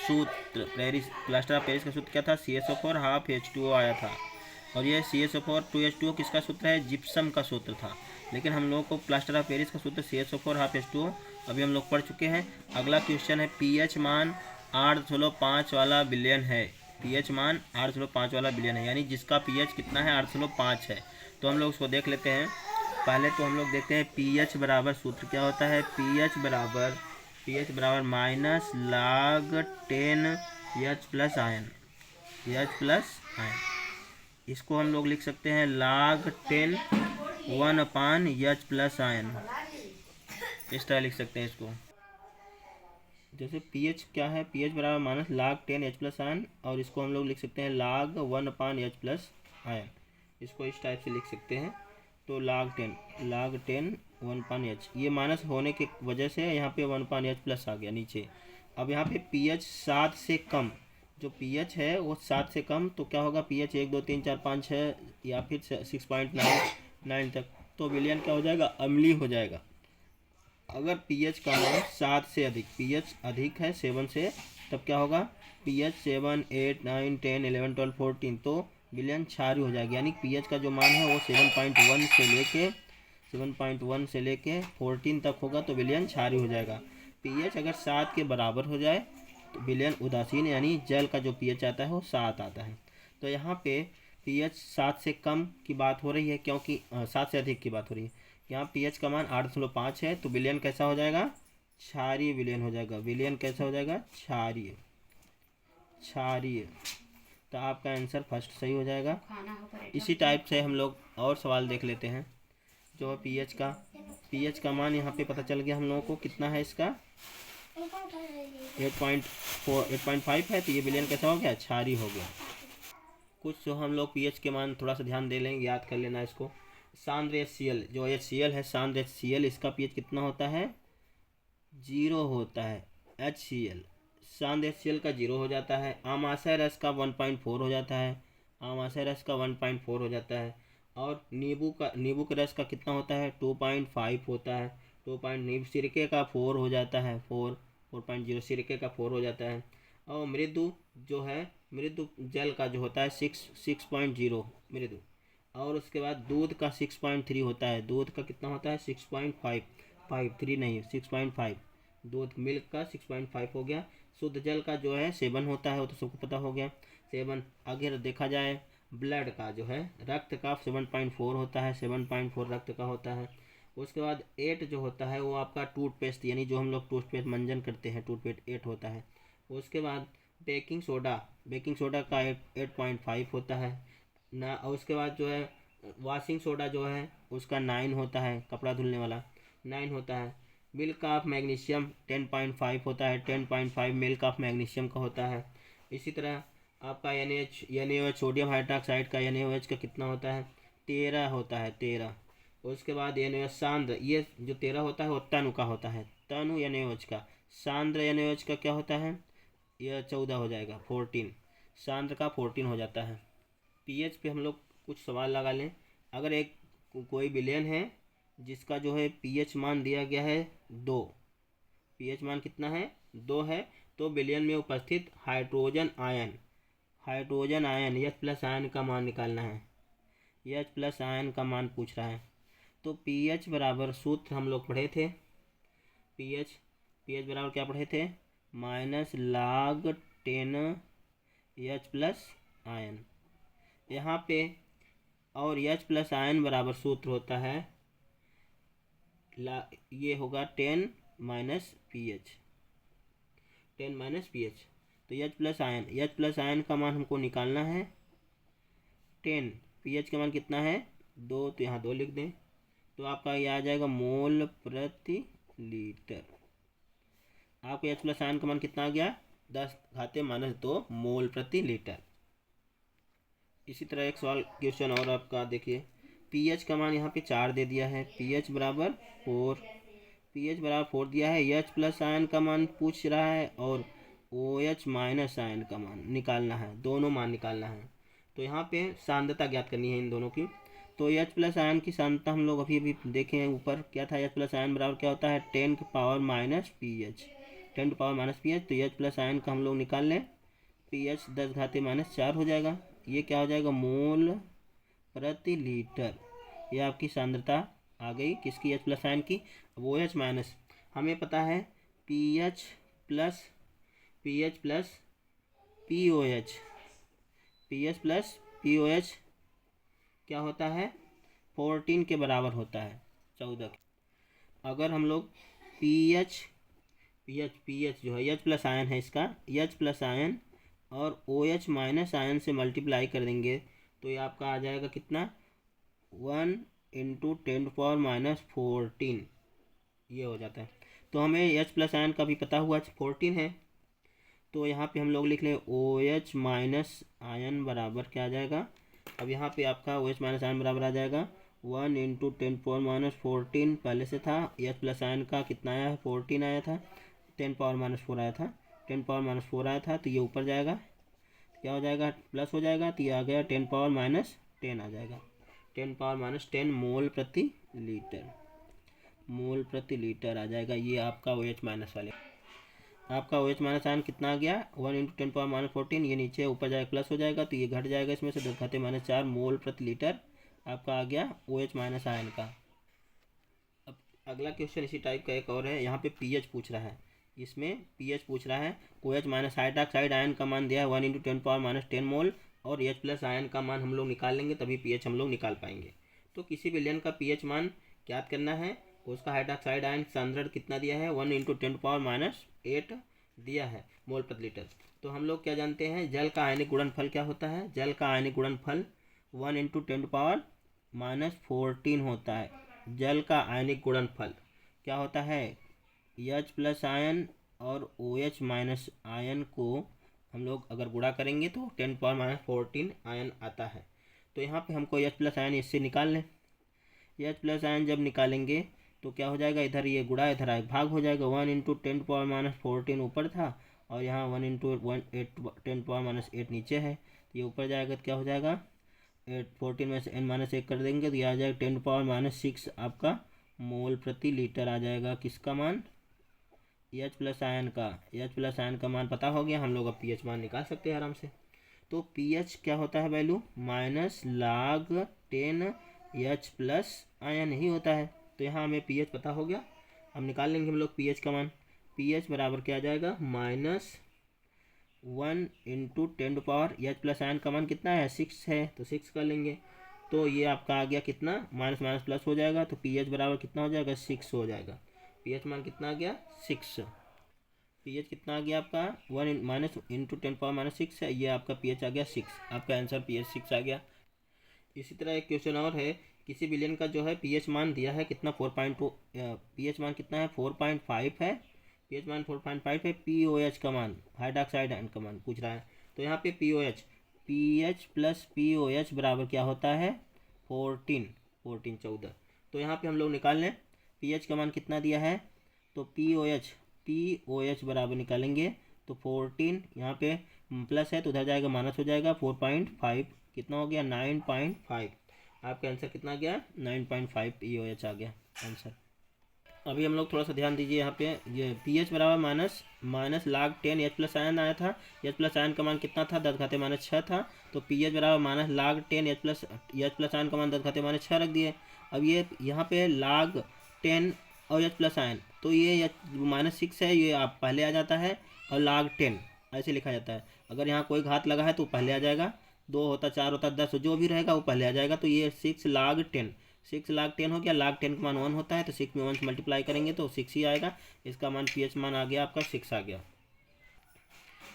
सूत्र plaster of Paris का सूत्र क्या था, CaSO4 हाफ H2O आया था। और ये CaSO4 2H2O किसका सूत्र है, जिप्सम का सूत्र था। लेकिन हम लोग को प्लास्टर ऑफ पेरिस का सूत्र CaSO4 हाफ H2O अभी हम लोग पढ़ चुके हैं। अगला क्वेश्चन है, पीएच मान 8.5 वाला बिलियन है। पीएच मान 8.5 वाला बिलियन है, यानी जिसका पीएच कितना है, 8.5 है। तो हम लोग उसको देख लेते हैं। पहले तो हम लोग देखते हैं पीएच बराबर सूत्र क्या होता है। पीएच बराबर minus log 10 H plus ion, इसको हम लोग लिख सकते हैं log 10 1/H प्लस आयन, इस तरह लिख सकते हैं इसको। जैसे पीएच क्या है, पीएच बराबर minus log 10 H plus ion, और इसको हम लोग लिख सकते हैं log 1/H प्लस आयन, इसको इस टाइप से लिख सकते हैं। तो log 10 1/H, ये माइनस होने की वजह से यहाँ पे 1/H प्लस आ गया नीचे। अब यहाँ पे पीएच 7 से कम, जो पीएच है वो 7 से कम, तो क्या होगा, पीएच 1 2 3 4 5 6 या फिर 6.9 तक, तो विलियन क्या हो जाएगा, अम्लीय हो जाएगा। अगर पीएच का मान 7 से अधिक, पीएच अधिक है 7 से, तब क्या होगा, पीएच 7 8 9 10 11 12 14, तो विलियन क्षारीय हो जाएगी। यानी पीएच का जो मान है वो 7.1 से लेके 14 तक होगा, तो विलियन क्षारीय हो जाएगा। पीएच अगर 7 के बराबर हो जाए तो विलियन उदासीन, यानी जल का जो पीएच आता है वो 7 आता है। तो यहाँ पे पीएच 7 से कम की बात हो रही है, क्योंकि 7 से अधिक की बात हो रही है। यहाँ पीएच का मान 8.5 है, तो विलियन कैसा हो जाएगा, क्षारीय विलियन हो जाएगा। विलियन कैसा हो जाएगा, क्षारीय। तो आपका आंसर फर्स्ट सही हो जाएगा। इसी टाइप से हम लोग और सवाल देख लेते हैं। जो पीएच का मान यहाँ पे पता चल गया हम लोगों को कितना है, इसका 8.5 है, तो ये विलियन कैसा हो गया, क्षारीय हो गया। कुछ जो हम लोग पीएच के मान थोड़ा सा ध्यान दे लेंगे, याद कर लेना इसको। सांद्र HCl, जो HCl है, सांद्र HCl, इसका पीएच कितना होता है, 0 होता है। HCl, सांद्र HCl का 0 हो जाता है। आमाशय रस का 1.4 हो जाता है, आमाशय रस का 1.4 हो जाता है। और नींबू के रस का कितना होता है, 2.5 होता है। 2. सिरके का 4 हो जाता है, 4.0, सिरके का 4 हो जाता है। और मृदु जल का जो होता है 6.0 मृदु। और उसके बाद दूध का 6.3 होता है। दूध का कितना होता है, 6.5 नहीं 6.5। दूध मिल्क का 6.5 हो गया। शुद्ध जल का जो है 7 होता है, वो तो सबको पता हो गया 7। अगर देखा जाए ब्लड का जो है, रक्त का 7.4 होता है, 7.4 रक्त का होता है। उसके बाद 8 जो होता है वो आपका टूथपेस्ट, यानी जो हम लोग टूथपेस्ट मंजन करते हैं, टूथपेस्ट 8 होता है। उसके बाद बेकिंग सोडा का 8.5 होता है ना। और उसके बाद जो है वॉशिंग सोडा जो है उसका 9 होता है, कपड़ा धुलने वाला 9 होता है। मिल्क ऑफ मैग्नीशियम 10.5 होता है, 10.5 मिल्क ऑफ मैग्नीशियम का होता है। इसी तरह आपका NaOH सोडियम हाइड्रोक्साइड का NaOH का कितना होता है, 13 होता है, 13। उसके बाद NaOH सांद्र, ये जो 13 होता है वो तनु का होता है, तनु NaOH का। सांद्र NaOH का क्या होता है, यह 14 हो जाएगा, 14। सांद्र का 14 हो जाता है। पीएच पे हम लोग कुछ सवाल लगा लें। अगर एक कोई विलयन है जिसका जो है पीएच मान दिया गया है 2, पीएच मान कितना है, 2 है, तो विलयन में उपस्थित hydrogen ion H plus ion का मान निकालना है। H प्लस आयन का मान पूछ रहा है। तो पीएच बराबर सूत्र हम लोग पढ़े थे, पीएच बराबर क्या पढ़े थे, minus log 10 H plus ion यहाँ पे। और H प्लस आयन बराबर सूत्र होता है ये होगा 10 माइनस पीएच, तो H प्लस आयन का मान हमको निकालना है 10। पीएच का मान कितना है, 2, तो यहाँ 2 लिख दें, तो आपका ये आ जाएगा मोल प्रति लीटर। आपको H प्लस आयन का मान कितना आ गया, 10⁻2 मोल प्रति लीटर। इसी तरह एक सवाल क्वेश्चन और आपका देखिए, पीएच का मान यहाँ पे 4 दे दिया है, पीएच बराबर 4 दिया है। H प्लस आयन का मान पूछ रहा है और OH माइनस आयन का मान निकालना है, दोनों मान निकालना है। तो यहाँ पे सांद्रता ज्ञात करनी है इन दोनों की। तो H प्लस आयन की सांद्रता हम लोग अभी देखें ऊपर क्या था, H प्लस आयन बराबर क्या होता है, 10 की पावर माइनस पीएच। 10⁻⁻⁻, तो एच प्लस आयन का हम लोग निकाल लें, pH 10⁻⁻4 हो जाएगा। ये क्या हो जाएगा, मोल प्रति लीटर। ये आपकी सांद्रता आ गई किसकी, एच प्लस आयन की। अब ओ एच माइनस, हमें पता है pH plus POH, pH plus POH क्या होता है, 14 के बराबर होता है, 14। अगर हम लोग pH जो है एच प्लस आयन है इसका, एच प्लस आयन और OH माइनस आयन से मल्टीप्लाई कर देंगे तो ये आपका आ जाएगा कितना, 1 × 10⁻⁻14 ये हो जाता है। तो हमें एच प्लस आयन का भी पता हुआ 14 है, तो यहाँ पे हम लोग लिख लें OH माइनस आयन बराबर क्या आ जाएगा। अब यहाँ पे आपका OH माइनस आयन बराबर आ जाएगा 1 × 10⁻14 पहले से था। एच प्लस आयन का कितना आया है, 14 आया था, 10⁻⁻4 आया था, 10⁻⁻4 आया था, तो ये ऊपर जाएगा, क्या हो जाएगा, प्लस हो जाएगा, तो ये आ गया 10⁻⁻10 आ जाएगा, 10⁻⁻10 मोल प्रति लीटर आ जाएगा। ये आपका OH माइनस वाले, आपका OH माइनस आयन कितना आ गया, 1 × 10⁻⁻14, ये नीचे ऊपर जाएगा प्लस हो जाएगा, तो ये घट जाएगा इसमें से, 10⁻⁻4 मोल प्रति लीटर आपका आ गया OH माइनस आयन का। अब अगला क्वेश्चन इसी टाइप का एक और है, यहाँ पे pH पूछ रहा है, इसमें pH पूछ रहा है। OH माइनस हाइड्रोक्साइड आयन का मान दिया है 1 × 10⁻⁻10 मोल, और H प्लस आयन का मान हम लोग निकाल लेंगे तभी pH हम लोग निकाल पाएंगे। तो किसी विलयन का pH मान ज्ञात करना है, उसका हाइड्रोक्साइड आयन सांद्रण कितना दिया है, 1 × 10⁻⁻8 दिया है मोल प्रति लीटर। तो हम लोग क्या जानते हैं, जल का आयनिक गुणनफल क्या होता है, जल का आयनिक गुणनफल 1 × 10⁻⁻14 होता है। जल का आयनिक गुणनफल क्या होता है, एच प्लस आयन और OH माइनस आयन को हम लोग अगर गुणा करेंगे तो 10⁻⁻14 आयन आता है। तो यहाँ पे हमको एच प्लस आयन इससे निकाल लें। एच प्लस आयन जब निकालेंगे तो क्या हो जाएगा, इधर ये गुणा इधर आए भाग हो जाएगा, 1 × 10⁻⁻14 ऊपर था और यहाँ 1 × 10⁻⁸ नीचे है, तो ये ऊपर जाएगा तो क्या हो जाएगा, 14 में से n-1 कर देंगे तो ये आ जाएगा 10⁻⁻6 आपका मोल प्रति लीटर आ जाएगा। किसका मान, एच प्लस आयन का। एच प्लस आयन का मान पता हो गया, हम लोग अब pH मान निकाल सकते हैं आराम से। तो pH क्या होता है value, -log10 H plus ion ही होता है। तो यहाँ हमें pH पता हो गया, अब निकाल लेंगे हम लोग pH का मान। pH बराबर क्या आ जाएगा, -1 × 10⁻, H प्लस आयन का मान कितना है, 6 है, तो 6 कर लेंगे, तो ये आपका आ गया कितना, माइनस माइनस प्लस हो जाएगा, तो pH बराबर कितना हो जाएगा, 6 हो जाएगा। pH मान कितना आ गया, 6। pH कितना आ गया आपका, 1 × 10⁻6 है, ये आपका pH आ गया 6, आपका आंसर pH 6 आ गया। इसी तरह एक क्वेश्चन और है, किसी विलयन का जो है pH मान दिया है कितना, 4.2, pH मान कितना है, 4.5 है, pH मान 4.5 है। POH का मान, हाइड्रोक्साइड आयन का मान पूछ रहा है, तो यहाँ पे pH प्लस POH बराबर क्या होता है, 14। तो यहाँ पे हम लोग निकाल लें pH का मान कितना दिया है, तो POH बराबर निकालेंगे तो 14, यहाँ पे प्लस है तो उधर जाएगा माइनस हो जाएगा, 4.5 कितना हो गया, 9.5। आपका आंसर कितना गया, 9.5 POH आ गया आंसर। अभी हम लोग थोड़ा सा ध्यान दीजिए, यहाँ पे ये pH बराबर -log10 H प्लस आयन आया था। H प्लस आयन का मान कितना था, 10⁻6 था, तो pH बराबर -log10 H प्लस आयन का मान 10⁻6 रख दिए। अब ये यहाँ पे log10 और H प्लस आयन, तो ये -6 है, ये आप पहले आ जाता है, और log10 ऐसे लिखा जाता है। अगर यहाँ कोई घात लगा है तो पहले आ जाएगा, 2 होता, 4 होता, 10 जो भी रहेगा वो पहले आ जाएगा, तो ये 6 log10 हो गया। log10 का मान 1 होता है, तो 6 में 1 से मल्टीप्लाई करेंगे तो 6 ही आएगा। इसका मान pH मान आ गया आपका 6 आ गया।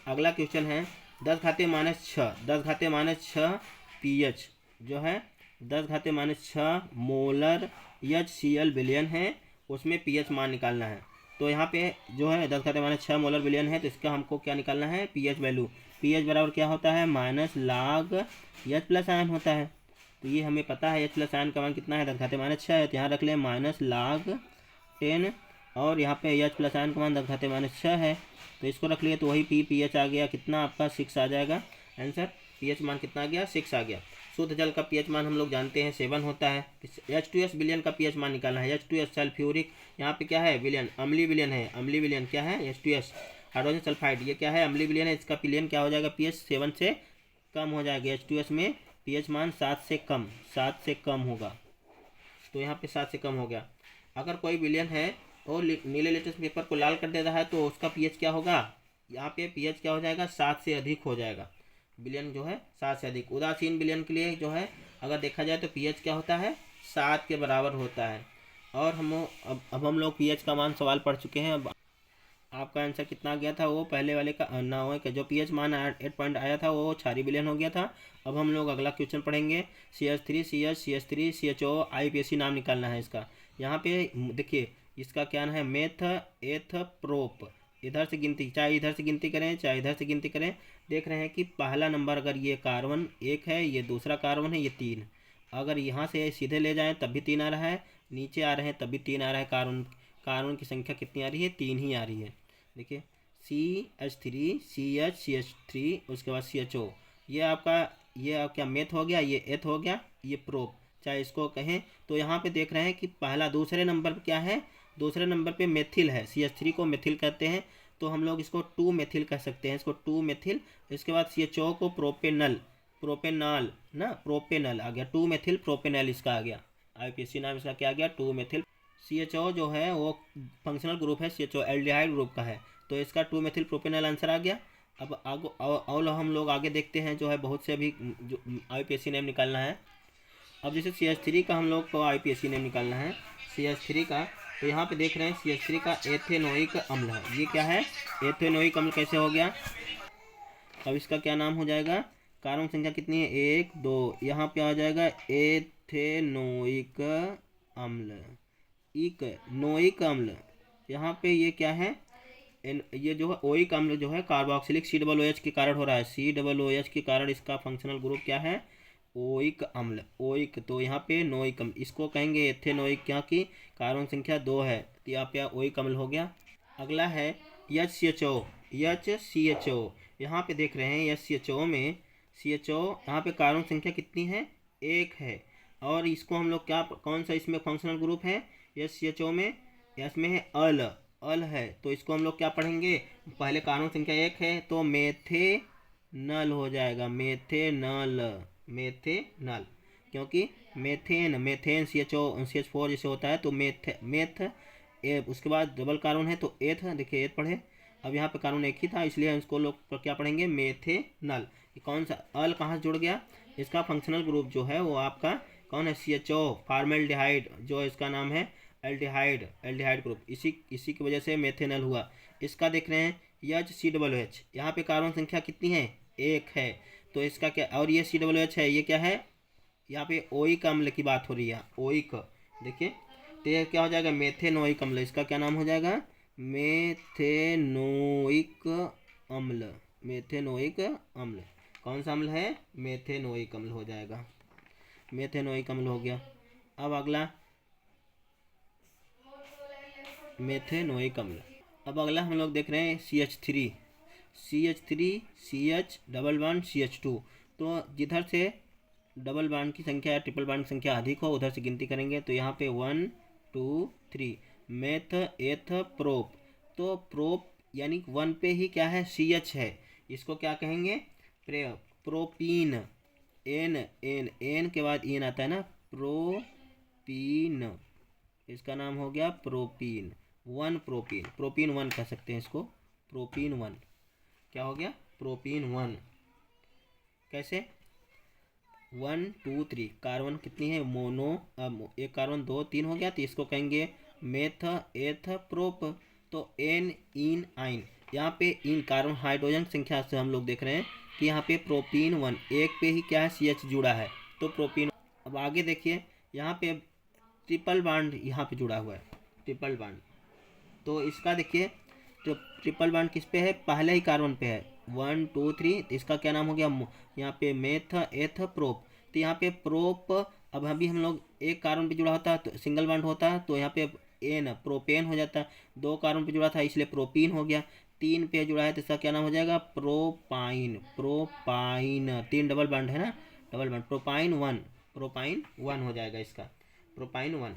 अगला क्वेश्चन है 10⁻6 pH जो है 10⁻6 मोलर HCl विलयन है, उसमें pH मान निकालना है। तो यहाँ पे जो है 10⁻6 मोलर विलयन है, तो इसका हमको क्या निकालना है, pH वैल्यू। pH बराबर क्या होता है, -log H प्लस आयन होता है, तो ये हमें पता है H प्लस आयन का मान कितना है, 10⁻6 है, तो यहाँ रख लें -log10, और यहाँ पे H प्लस आयन का मान 10⁻6 है, तो इसको रख लिए, तो वही pH आ गया कितना आपका, 6 आ जाएगा आंसर। pH मान कितना आ गया, 6 आ गया। शुद्ध जल का पीएच मान हम लोग जानते हैं 7 होता है। H2S विलयन का पीएच मान निकालना है। H2S सल्फ्यूरिक, यहाँ पे क्या है विलयन, अम्लीय विलयन है। अम्लीय विलयन क्या है H2S हाइड्रोजन सल्फाइड, ये क्या है अम्लीय विलयन है। इसका विलयन क्या हो जाएगा पीएच 7 से कम हो जाएगा। H2S में पीएच मान 7 से कम होगा। तो यहाँ पे 7 से कम हो गया। अगर कोई विलयन है और नीले लिटमस पेपर को लाल कर देता है तो उसका पीएच क्या होगा, यहाँ पे पीएच क्या हो जाएगा 7 से अधिक हो जाएगा। विलयन जो है 7 से अधिक। उदासीन विलयन के लिए जो है अगर देखा जाए तो पीएच क्या होता है 7 के बराबर होता है। और अब हम लोग पीएच का मान सवाल पढ़ चुके हैं। अब आपका आंसर कितना आ गया था, वो पहले वाले का 9 का जो पीएच मान 8 पॉइंट आया था वो क्षारीय विलयन हो गया था। अब हम लोग अगला क्वेश्चन पढ़ेंगे। CH3 CH CH3 CHO IUPAC नाम निकालना है इसका। यहाँ पे देखिए इसका क्या नाम है मेथ एथ प्रोप। इधर से गिनती, चाहे इधर से गिनती करें चाहे इधर से गिनती करें, देख रहे हैं कि पहला नंबर अगर ये कार्बन 1 है, ये दूसरा कार्बन है, ये 3। अगर यहाँ से सीधे ले जाएं तब भी 3 आ रहा है, नीचे आ रहे हैं तब भी 3 आ रहा है। कार्बन की संख्या कितनी आ रही है 3 ही आ रही है। देखिए CH3 CH CH3 उसके बाद CHO, ये आपका ये क्या मेथ हो गया, ये एथ हो गया, ये प्रोप चाहे इसको कहें। तो यहाँ पे देख रहे हैं कि पहला दूसरे नंबर पे क्या है, दूसरे नंबर पे मेथिल है। CH3 को मेथिल कहते हैं तो हम लोग इसको 2 मेथिल कह सकते हैं, इसको 2 मेथिल। इसके बाद CHO को प्रोपेनॉल ना, प्रोपेनल आ गया, 2 मेथिल प्रोपेनल इसका आ गया। IUPAC नाम इसका क्या आ गया 2 मेथिल। CHO जो है वो फंक्शनल ग्रुप है, CHO एल्डिहाइड ग्रुप का है तो इसका 2 मेथिल प्रोपेनल आंसर आ गया। अब आगे और हम लोग आगे देखते हैं जो है बहुत से अभी जो IUPAC नेम निकालना है। अब जैसे CH3 का हम लोग को IUPAC नेम निकालना है CH3 का, तो यहाँ पे देख रहे हैं CH3 का एथेनोइक अम्ल है। ये क्या है एथेनोइक अम्ल कैसे हो गया। अब इसका क्या नाम हो जाएगा, कार्बन संख्या कितनी है 1 2, यहाँ पे आ जाएगा एथेनोइक अम्ल, नोइक अम्ल। यहाँ पे ये क्या है ये जो है ओइक अम्ल जो है कार्बोक्सिलिक COOH के कारण हो रहा है। COOH के कारण इसका फंक्शनल ग्रुप क्या है ओइक अम्ल, ओइक। तो यहाँ पे नोइक अम्ल इसको कहेंगे एथेनोइक, क्या की कार्बन संख्या 2 है तो यहाँ पे ओइक अम्ल हो गया। अगला है HCHO, यहाँ पे देख रहे हैं HCHO में CHO यहाँ पे कार्बन संख्या कितनी है 1 है। और इसको हम लोग क्या कौन सा इसमें फंक्शनल ग्रुप है HCHO में, इसमें है अल है। तो इसको हम लोग क्या पढ़ेंगे, पहले कार्बन संख्या 1 है तो मेथेनल हो जाएगा, मेथेनल क्योंकि मेथेन CH4 जैसे होता है तो मेथ उसके बाद डबल कार्बन है तो एथ, देखिए एथ पढ़े। अब यहाँ पे कार्बन 1 ही था इसलिए इसको लोग क्या पढ़ेंगे मेथेनल। कौन सा अल कहाँ से जुड़ गया, इसका फंक्शनल ग्रुप जो है वो आपका कौन है CHO फॉर्मेल्डिहाइड, जो इसका नाम है एल्डिहाइड ग्रुप, इसी की वजह से मेथेनल हुआ। इसका देख रहे हैं HCOOH, यहाँ पे कार्बन संख्या कितनी है 1 है तो इसका क्या, और ये COOH है, ये क्या है यहाँ पे ओइक अम्ल की बात हो रही है ओइक। देखिए तो ये क्या हो जाएगा मेथेनोइक अम्ल, इसका क्या नाम हो जाएगा मेथेनोइक अम्ल, मेथेनोइक अम्ल। कौन सा अम्ल है मेथेनोइक अम्ल हो जाएगा, मेथेनोइक अम्ल हो गया। अब अगला मेथेनोइक अम्ल। अब अगला हम लोग देख रहे हैं CH3 CH double bond CH2। तो जिधर से डबल बॉन्ड की संख्या या ट्रिपल बॉन्ड की संख्या अधिक हो उधर से गिनती करेंगे। तो यहाँ पे 1 2 3 मेथ एथ प्रोप, तो प्रोप यानी 1 पे ही क्या है CH है, इसको क्या कहेंगे प्रोपीन, एन के बाद इन आता है ना प्रोपीन, इसका नाम हो गया प्रोपीन 1, प्रोपीन 1 कह सकते हैं इसको, प्रोपीन 1 क्या हो गया प्रोपीन 1। कैसे 1 2 3 कार्बन कितनी है मोनो, एक कार्बन 2 3 हो गया तो इसको कहेंगे मेथ एथ प्रोप। तो एन इन आइन, यहाँ पे इन कार्बन हाइड्रोजन संख्या से हम लोग देख रहे हैं कि यहाँ पे प्रोपीन 1 एक पे ही क्या है CH जुड़ा है तो प्रोपीन। अब आगे देखिए यहाँ पे ट्रिपल बॉन्ड यहाँ पे जुड़ा हुआ है, ट्रिपल बॉन्ड। तो इसका देखिए तो ट्रिपल बॉन्ड किस पे है, पहले ही कार्बन पे है 1 2 3, तो इसका क्या नाम हो गया यहाँ पे मेथ एथ प्रोप। तो यहाँ पे प्रोप, अब अभी हम लोग एक कार्बन पे जुड़ा होता है तो सिंगल बॉन्ड होता है तो यहाँ पे एन प्रोपेन हो जाता है, 2 कार्बन पे जुड़ा था इसलिए प्रोपीन हो गया, 3 पे जुड़ा है तो इसका क्या नाम हो जाएगा प्रोपाइन 3 डबल बॉन्ड है ना डबल बॉन्ड, प्रोपाइन वन हो जाएगा इसका, प्रोपाइन वन।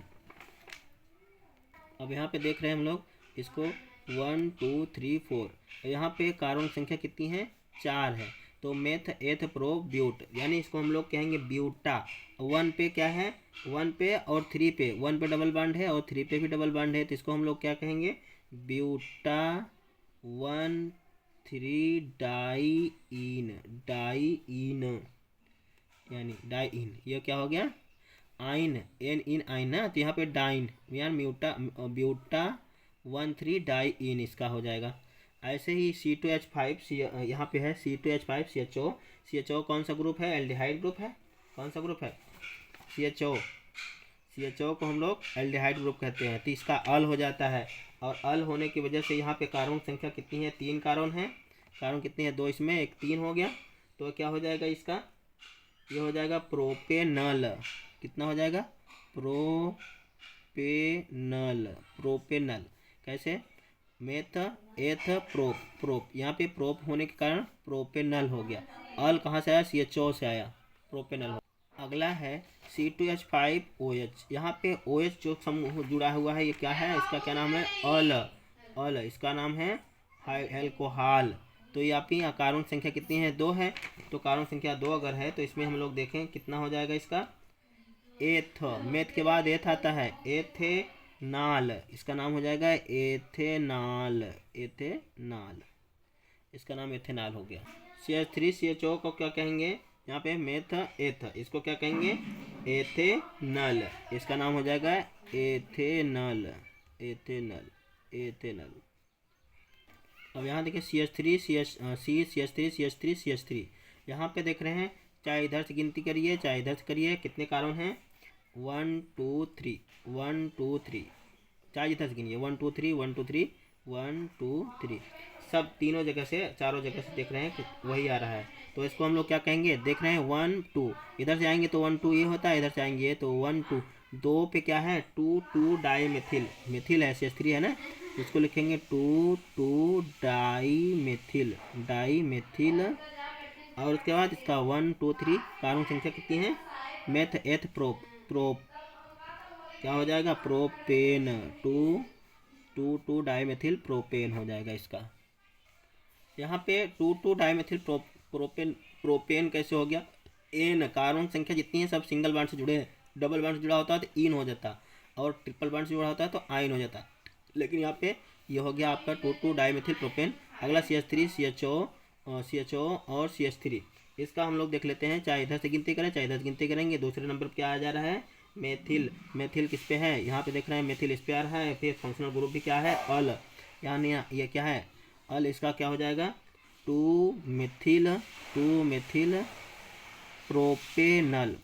अब यहाँ पे देख रहे हैं हम लोग इसको 1 2 3 4, यहाँ पे कार्बन संख्या कितनी है, 4 है। तो मेथ एथ प्रो ब्यूट, यानी इसको हम लोग कहेंगे ब्यूटा। 1 पे क्या है, 1 पे और 3 पे, 1 पे डबल बॉन्ड है और 3 पे भी डबल बॉन्ड है, तो इसको हम लोग क्या कहेंगे, ब्यूटा 1 3 डाईइन, यानी डाईइन। ये क्या हो गया, आइन, एन इन आइन ना, तो यहाँ पे डाइन, यानी ब्यूटा 1 3 डाईइन इसका हो जाएगा। ऐसे ही C2H5 यहाँ पे है C2H5 CHO। CHO कौन सा ग्रुप है, एल्डिहाइड ग्रुप है। कौन सा ग्रुप है, CHO को हम लोग एल्डिहाइड ग्रुप कहते हैं। तो इसका अल हो जाता है, और अल होने की वजह से यहाँ पे कार्बन संख्या कितनी है, 3 कार्बन है। कार्बन कितनी है, 2 इसमें 1 3 हो गया। तो क्या हो जाएगा इसका, ये हो जाएगा प्रोपेनल। कितना हो जाएगा, प्रोपेनल। कैसे, मेथ एथ प्रोप, यहाँ पे प्रोप होने के कारण प्रोपेनल हो गया। अल कहाँ से आया, CHO से आया, प्रोपेनल हो। अगला है C2H5OH। यहाँ पे OH जो समूह जुड़ा हुआ है, ये क्या है, इसका क्या नाम है, अल, इसका नाम है एल्कोहल। तो यहाँ पे कार्बन संख्या कितनी है, 2 है। तो कार्बन संख्या 2 अगर है तो इसमें हम लोग देखें कितना हो जाएगा इसका, एथ, मेथ के बाद एथ आता है, एथेनाल, इसका नाम हो जाएगा एथेनाल, इसका नाम एथेनाल हो गया। CH3CHO को क्या कहेंगे, यहाँ पे मेथ एथ, इसको क्या कहेंगे, एथेनल, इसका नाम हो जाएगा एथेनल। अब यहाँ देखिए CH3 यहाँ पे देख रहे हैं, चाहे इधर से गिनती करिए चाहे इधर से करिए, कितने कार्बन हैं, 1 2 3, चाहे इधर से गिनिए 1 2 3 1 2 3 1 2 3, सब तीनों जगह से, चारों जगह से देख रहे हैं कि वही आ रहा है। तो इसको हम लोग क्या कहेंगे, देख रहे हैं 1 2, इधर से आएंगे तो 1 2 ये होता है, इधर से आएंगे तो 1 2, 2 पे क्या है, 2 2 डाईमेथिल, मेथिल है, CH3 है ना, इसको लिखेंगे 2 2 डाईमेथिल, और उसके बाद इसका 1 2 3 कार्बन संख्या कितनी है, मेथ एथ प्रोप, क्या हो जाएगा, प्रोपेन, 2 2 2 डाईमेथिल प्रोपेन हो जाएगा इसका। यहाँ पे 2 2 डाईमेथिल प्रोपेन कैसे हो गया, एन, कार्बन संख्या जितनी है सब सिंगल बॉन्ड से जुड़े हैं, डबल बॉन्ड से जुड़ा होता है तो इन हो जाता, और ट्रिपल बॉन्ड से जुड़ा होता है तो आइन हो जाता, लेकिन यहाँ पे ये हो गया आपका 2 2 डाईमेथिल प्रोपेन। अगला CH3 CHO और CH3, इसका हम लोग देख लेते हैं, चाहे इधर से गिनती करें चाहे इधर से गिनती करेंगे। दूसरे नंबर पर क्या आ जा रहा है, मेथिल किस पे है, यहाँ पे देख रहे हैं मेथिल इस पे आ रहा है। फिर फंक्शनल ग्रुप भी क्या है, अल, यानी ये क्या है, अल, इसका क्या हो जाएगा, 2 मेथिल प्रोपेनल,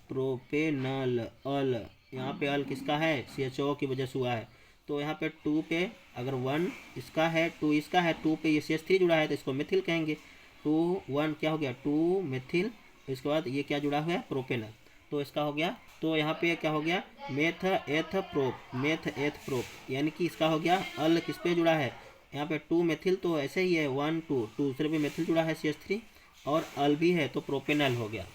अल, यहाँ पे अल किसका है, CHO की वजह से हुआ है। तो यहाँ पे 2 पे अगर 1 इसका है 2 इसका है, 2 पे ये CH3 जुड़ा है तो इसको मेथिल कहेंगे। 2 1 क्या हो गया, 2 मेथिल, इसके बाद ये क्या जुड़ा हुआ है, प्रोपेनल, तो इसका हो गया। तो यहाँ पे क्या हो गया, मेथ एथ प्रोप, यानी कि इसका हो गया, अल किस पे जुड़ा है, यहाँ पे 2 मेथिल, तो ऐसे ही है 1 2, दूसरे पे मेथिल जुड़ा है CH3, और अल भी है तो प्रोपेनल हो गया।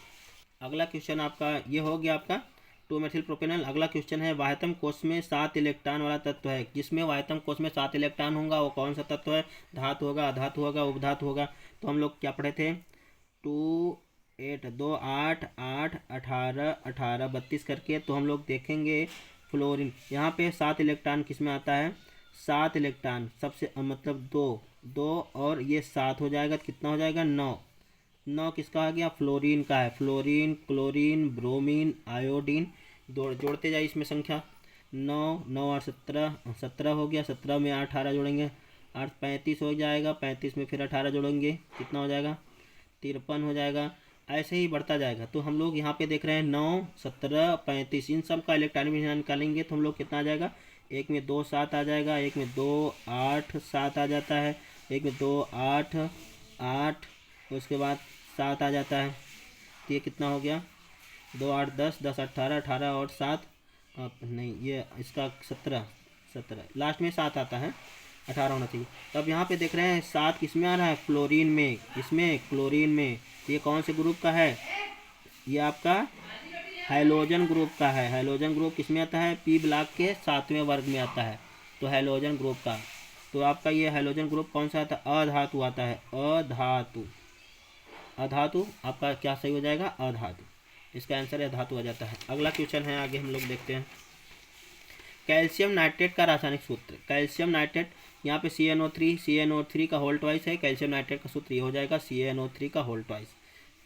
अगला क्वेश्चन आपका ये हो गया आपका 2 मेथिल प्रोपेनल। अगला क्वेश्चन है, वाह्यतम कोश में 7 इलेक्ट्रॉन वाला तत्व है, जिसमें वाह्यतम कोश में 7 इलेक्ट्रॉन होगा वो कौन सा तत्व है, धातु होगा, अधातु होगा, उपधातु होगा। तो हम लोग क्या पढ़े थे, 2 8 2 8 8 18 18 32 करके। तो हम लोग देखेंगे फ्लोरीन, यहाँ पे 7 इलेक्ट्रॉन किस में आता है, 7 इलेक्ट्रॉन सबसे मतलब 2 और ये 7 हो जाएगा, तो कितना हो जाएगा, 9 किसका आ गया, फ्लोरीन का है, फ्लोरीन, क्लोरीन, ब्रोमीन, आयोडीन, जोड़ते जाए इसमें संख्या, 9 और 17 हो गया, 17 में 18 जोड़ेंगे, 8 35 हो जाएगा, 35 में फिर 18 जोड़ेंगे, कितना हो जाएगा, 53 हो जाएगा। ऐसे ही बढ़ता जाएगा। तो हम लोग यहाँ पे देख रहे हैं 9 17 35, इन सब का इलेक्ट्रॉनिक विन्यास निकालेंगे तो हम लोग कितना आ जाएगा, एक में 2 7 आ जाएगा, एक में 2 8 7 आ जाता है, एक में 2 8 8, उसके बाद 7 आ जाता है। तो ये कितना हो गया, 2 8 10 10 18 18 और 7 नहीं, ये इसका 17 लास्ट में 7 आता है, 18 होना चाहिए। तब यहाँ पे देख रहे हैं 7 किस में आ रहा है, फ्लोरीन में, इसमें क्लोरीन में। ये कौन से ग्रुप का है, ये आपका हैलोजन ग्रुप का है। हैलोजन ग्रुप किस में आता है? पी ब्लॉक के 7वें वर्ग में आता है। तो हैलोजन ग्रुप का, तो आपका ये हैलोजन ग्रुप कौन सा आता है? अधातु आता है। अधातु, अधातु आपका क्या सही हो जाएगा? अधातु। इसका आंसर अधातु आ जाता है। अगला क्वेश्चन है, आगे हम लोग देखते हैं। कैल्शियम नाइट्रेट का रासायनिक सूत्र। कैल्शियम नाइट्रेट, यहाँ पे CnO3 का होल ट्वाइस है। कैल्शियम नाइट्रेट का सूत्र ये हो जाएगा CnO3 का होल ट्वाइस।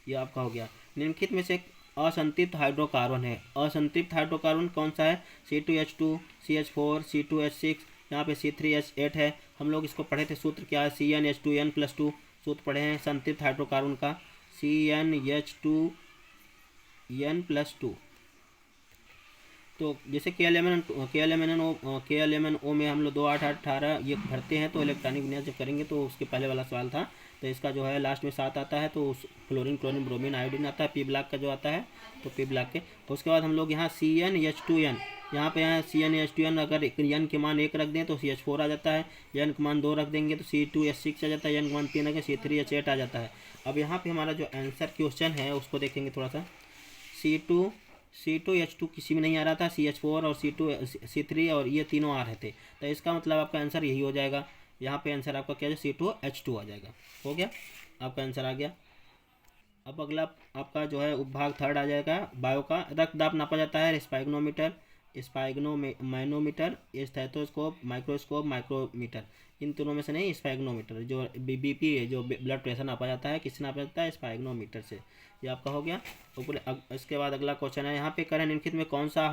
ये आपका हो गया। निम्नलिखित में से असंतृप्त हाइड्रोकार्बन है। असंतृप्त हाइड्रोकार्बन कौन सा है? C2H2, CH4, C2H6, यहाँ पे C3H8 है। हम लोग इसको पढ़े थे, सूत्र क्या है? CnH2n+2 सूत्र पढ़े हैं संतृप्त हाइड्रोकार्बन का, CnH2n+2। तो जैसे KLMNO में हम लोग 2, 8, 18 ये भरते हैं, तो इलेक्ट्रॉनिक विन्यास जब करेंगे तो उसके पहले वाला सवाल था, तो इसका जो है लास्ट में 7 आता है, तो क्लोरीन, क्लोरीन, ब्रोमीन, आयोडीन आता है। पी ब्लॉक का जो आता है, तो पी ब्लॉक के। तो उसके बाद हम लोग यहाँ CnH2n, यहाँ पे CnH2n अगर n के मान 1 रख दें तो CH4 आ जाता है, n के मान 2 रख देंगे तो C2H6 आ जाता है, n के मान 3 रखें C3H8 आ जाता है। अब यहाँ पे हमारा जो आंसर क्वेश्चन है उसको देखेंगे थोड़ा सा। C2H2 किसी में नहीं आ रहा था, CH4 और C3 और ये तीनों आ रहे थे, तो इसका मतलब आपका आंसर यही हो जाएगा। यहाँ पे आंसर आपका क्या है? C2H2 आ जाएगा। हो गया, आपका आंसर आ गया। अब अगला आपका जो है उपभाग 3 आ जाएगा। बायो का रक्तदाब नापा जाता है स्पाइग्नोमीटर, मैनोमीटर, स्टेथोस्कोप, माइक्रोस्कोप, माइक्रोमीटर। इन तीनों में से नहीं, स्पाइग्नोमीटर। जो BP है, जो ब्लड प्रेशर नापा जाता है, किससे नापा जाता है? स्पाइग्नोमीटर से। ये आपका हो गया। ऊपर इसके बाद अगला क्वेश्चन है, यहाँ पे करें निम्नलिखित में कौन सा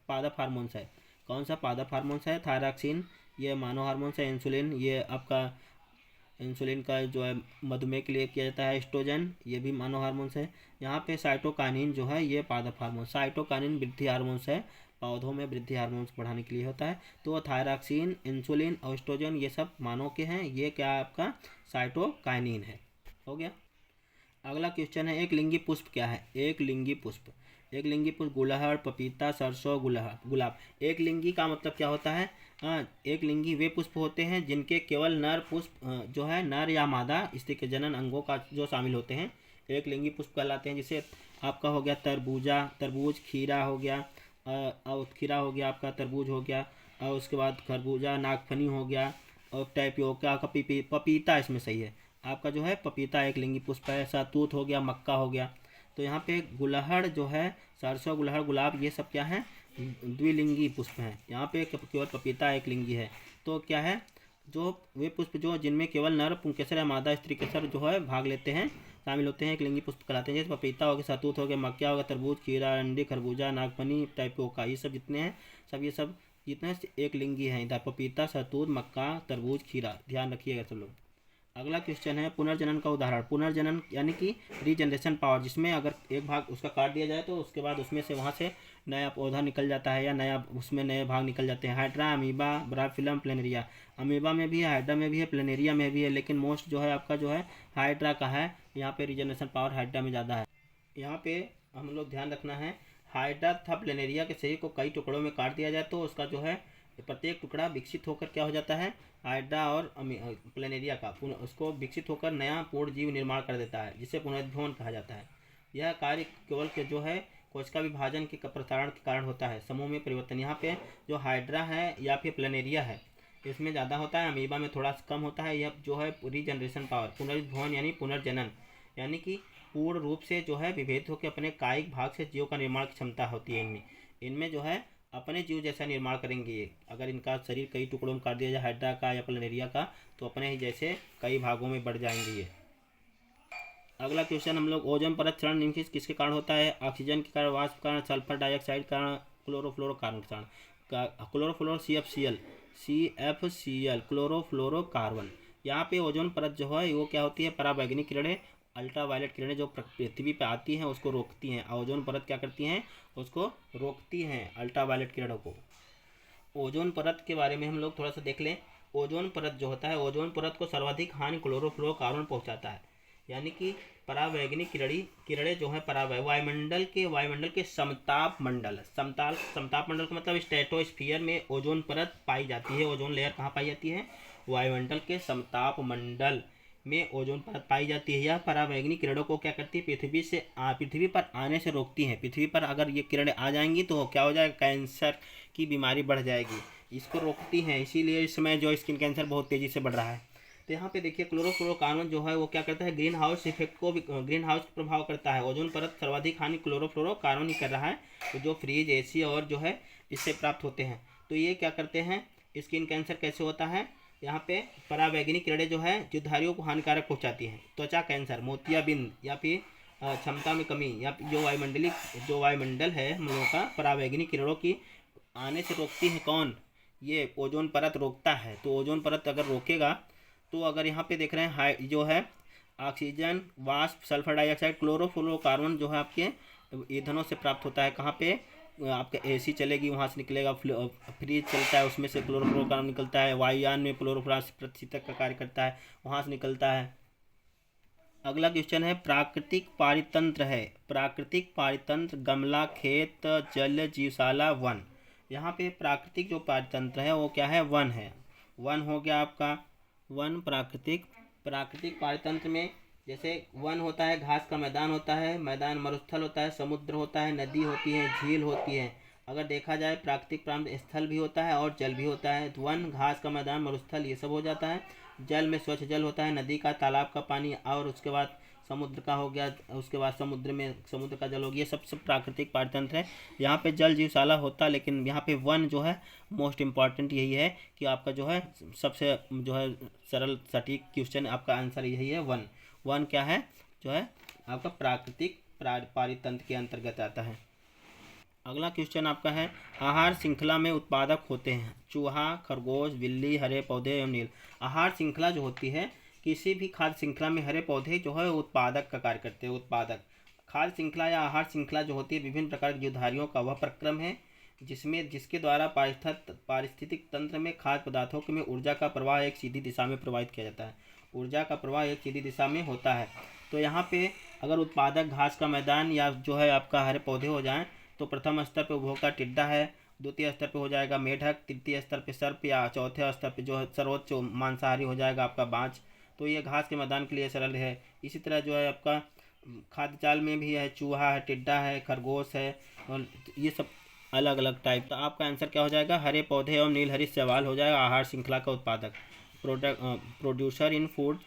पादप हार्मोन्स है? कौन सा पादप हार्मोन्स है? थायरॉक्सिन, ये मानो हार्मोन्स है। इंसुलिन, ये आपका इंसुलिन का जो है मधुमेह के लिए किया जाता है। एस्ट्रोजन, ये भी मानो हार्मोन्स है। यहाँ पे साइटोकाइनिन जो है ये पादप हार्मोन। साइटोकाइनिन वृद्धि हार्मोन्स है, पौधों में वृद्धि हार्मोन्स बढ़ाने के लिए होता है। तो थायरॉक्सिन, इंसुलिन और एस्ट्रोजन ये सब मानव के हैं। ये क्या है? आपका साइटोकाइनिन है। हो गया। अगला क्वेश्चन है, एक लिंगी पुष्प क्या है? एक लिंगी पुष्प, एक लिंगी पुष्प गुलहड़, पपीता, सरसों, गुलाब। एक लिंगी का मतलब क्या होता है? एक लिंगी वे पुष्प होते हैं जिनके केवल नर पुष्प जो है नर या मादा स्त्री के जनन अंगों का जो शामिल होते हैं, एक लिंगी पुष्प कहलाते हैं। जैसे आपका हो गया तरबूज, खीरा हो गया, और खीरा हो गया आपका, तरबूज हो गया, और उसके बाद खरबूजा, नागफनी हो गया, और टैपियोका का पपीता इसमें सही है। आपका जो है पपीता एक लिंगी पुष्प है। शहतूत हो गया, मक्का हो गया। तो यहाँ पे गुलहड़ जो है, सरसों, गुलहड़, गुलाब, ये सब क्या है? द्विलिंगी पुष्प हैं। यहाँ पे केवल पपीता एक लिंगी है। तो क्या है? जो वे पुष्प जो जिनमें केवल नर पुंकेसर या मादा स्त्री केसर जो है भाग लेते हैं, शामिल होते हैं, एक लिंगी पुष्प कहलाते हैं। जैसे पपीता हो गया, शहतूत हो गया, मक्का हो गया, तरबूज, खीरा, अंडी, खरबूजा, नागफनी, टैपियोका, ये सब जितने हैं ये सब जितने एक लिंगी हैं। इधर पपीता, शहतूत, मक्का, तरबूज, खीरा, ध्यान रखिएगा सब लोग। अगला क्वेश्चन है पुनर्जनन का उदाहरण। पुनर्जनन यानी कि रीजनरेशन पावर, जिसमें अगर एक भाग उसका काट दिया जाए तो उसके बाद उसमें से वहाँ से नया पौधा निकल जाता है, या नया उसमें नए भाग निकल जाते हैं। Hydra, amoeba, bryophyllum, planaria. Amoeba में भी है, हाइड्रा में भी है, प्लेनेरिया में भी है, लेकिन मोस्ट जो है आपका जो है हाइड्रा का है। यहाँ पे रीजनरेशन पावर हाइड्रा में ज़्यादा है। यहाँ पे हम लोग ध्यान रखना है, हाइड्रा तथा प्लेनेरिया के शरीर को कई टुकड़ों में काट दिया जाए तो उसका जो है प्रत्येक टुकड़ा विकसित होकर क्या हो जाता है? हाइड्रा और प्लेनेरिया का उसको विकसित होकर नया पूर्ण जीव निर्माण कर देता है, जिसे पुनरुद्भवन कहा जाता है। यह कार्य केवल के जो है कोशिका विभाजन के प्रसारण के कारण होता है। समूह में परिवर्तन, यहाँ पे जो हाइड्रा है या फिर प्लेनेरिया है इसमें ज़्यादा होता है, अमीबा में थोड़ा कम होता है। यह जो है रीजनरेशन पावर, पुनरुद्भवन यानी पुनर्जनन, यानी कि पूर्ण रूप से जो है विभेद होकर अपने कायिक भाग से जीव का निर्माण की क्षमता होती है। इनमें जो है अपने जीव जैसा निर्माण करेंगे ये। अगर इनका शरीर कई टुकड़ों में काट दिया जाए, हाइड्रा का या प्लेनेरिया का, तो अपने ही जैसे कई भागों में बढ़ जाएंगे ये। अगला क्वेश्चन हम लोग, ओजोन परत क्षरण निम्नलिखित किसके कारण होता है? ऑक्सीजन के कारण, वाष्प कारण, सल्फर डाइऑक्साइड कारण, क्लोरोफ्लोरोकार्बन के कारण। Chlorofluoro CFCl, chlorofluorocarbon. यहाँ पे ओजोन परत जो है वो क्या होती है? पराबैंगनी किरणें, अल्ट्रावायलेट किरणें जो पृथ्वी पे आती हैं उसको रोकती हैं। ओजोन परत क्या करती हैं? उसको रोकती हैं, अल्ट्रावायलेट किरणों को। ओजोन परत के बारे में हम लोग थोड़ा सा देख लें। ओजोन परत जो होता है, ओजोन परत को सर्वाधिक हानि क्लोरोफ्लोरोकार्बन पहुंचाता है। यानी कि परावैंगनी किरणें जो है वायुमंडल के समताप मंडल का मतलब स्ट्रेटोस्फीयर में ओजोन परत पाई जाती है। ओजोन लेयर कहाँ पाई जाती है? वायुमंडल के समताप मंडल में ओजोन परत पाई जाती है। यह पराबैंगनी किरणों को क्या करती है, पृथ्वी पर आने से रोकती है। पृथ्वी पर अगर ये किरणें आ जाएंगी तो क्या हो जाएगा, कैंसर की बीमारी बढ़ जाएगी, इसको रोकती हैं। इसीलिए इस समय जो स्किन कैंसर बहुत तेज़ी से बढ़ रहा है। तो यहाँ पे देखिए क्लोरोफ्लोरोकार्बन जो है वो क्या करता है, ग्रीन हाउस इफेक्ट को भी, ग्रीन हाउस प्रभाव करता है। ओजोन परत सर्वाधिक हानि क्लोरोफ्लोरोकार्बन ही कर रहा है, तो जो फ्रिज, एसी और जो है इससे प्राप्त होते हैं। तो ये क्या करते हैं, स्किन कैंसर कैसे होता है, यहाँ पे पराबैंगनी किरणें जो है जीवधारियों को हानिकारक पहुँचाती हैं। त्वचा कैंसर, मोतियाबिंद या फिर क्षमता में कमी, या जो वायुमंडल है हम लोगों का, पराबैंगनी किरणों की आने से रोकती है। कौन, ये ओजोन परत रोकता है। तो ओजोन परत अगर रोकेगा तो अगर यहाँ पे देख रहे हैं जो है ऑक्सीजन, वाष्प, सल्फर डाइऑक्साइड, क्लोरोफ्लोरोकार्बन जो है आपके ईंधनों से प्राप्त होता है। कहाँ पे, आपका एसी चलेगी वहाँ से निकलेगा, फ्रिज चलता है उसमें से क्लोरोफ्लोरोकार्बन निकलता है, वायुयान में क्लोरोफ्लोरोसीतक का कार्य करता है, वहाँ से निकलता है। अगला क्वेश्चन है प्राकृतिक पारितंत्र है। प्राकृतिक पारितंत्र गमला, खेत, जल, जीवशाला, वन। यहाँ पे प्राकृतिक जो पारितंत्र है वो क्या है, वन है। वन हो गया आपका वन। प्राकृतिक पारितंत्र में जैसे वन होता है, घास का मैदान होता है, मैदान मरुस्थल होता है, समुद्र होता है, नदी होती है, झील होती है। अगर देखा जाए प्राकृतिक प्रांत स्थल भी होता है और जल भी होता है। तो वन, घास का मैदान, मरुस्थल ये सब हो जाता है। जल में स्वच्छ जल होता है, नदी का, तालाब का पानी, और उसके बाद समुद्र का हो गया, उसके बाद समुद्र का जल हो गया। सब प्राकृतिक पारितंत्र है। यहाँ पे जल जीवशाला होता है, लेकिन यहाँ पे वन जो है मोस्ट इम्पॉर्टेंट यही है कि आपका जो है सबसे जो है सरल सटीक क्वेश्चन, आपका आंसर यही है वन। वन क्या है, जो है आपका प्राकृतिक पारितंत्र के अंतर्गत आता है। अगला क्वेश्चन आपका है आहार श्रृंखला में उत्पादक होते हैं। चूहा, खरगोश, बिल्ली, हरे पौधे एवं नील। आहार श्रृंखला जो होती है, किसी भी खाद्य श्रृंखला में हरे पौधे जो है उत्पादक का कार्य करते हैं। उत्पादक खाद्य श्रृंखला या आहार श्रृंखला जो होती है विभिन्न प्रकार की जीवधारियों का वह प्रक्रम है जिसके द्वारा पारिस्थितिक तंत्र में खाद्य पदार्थों में ऊर्जा का प्रवाह एक सीधी दिशा में प्रवाहित किया जाता है। ऊर्जा का प्रवाह एक सीधी दिशा में होता है। तो यहाँ पे अगर उत्पादक घास का मैदान या जो है आपका हरे पौधे हो जाएं तो प्रथम स्तर पे उपभोक्ता टिड्डा है, द्वितीय स्तर पे हो जाएगा मेढक, तृतीय स्तर पे सर्प, या चौथे स्तर पे जो है सर्वोच्च मांसाहारी हो जाएगा आपका बाँझ। तो ये घास के मैदान के लिए सरल है। इसी तरह जो है आपका खाद्य जाल में भी है, चूहा है, टिड्डा है, खरगोश है, और ये सब अलग अलग टाइप। तो आपका आंसर क्या हो जाएगा, हरे पौधे एवं नीलहरित शैवाल हो जाएगा आहार श्रृंखला का उत्पादक, प्रोड्यूसर इन फूड।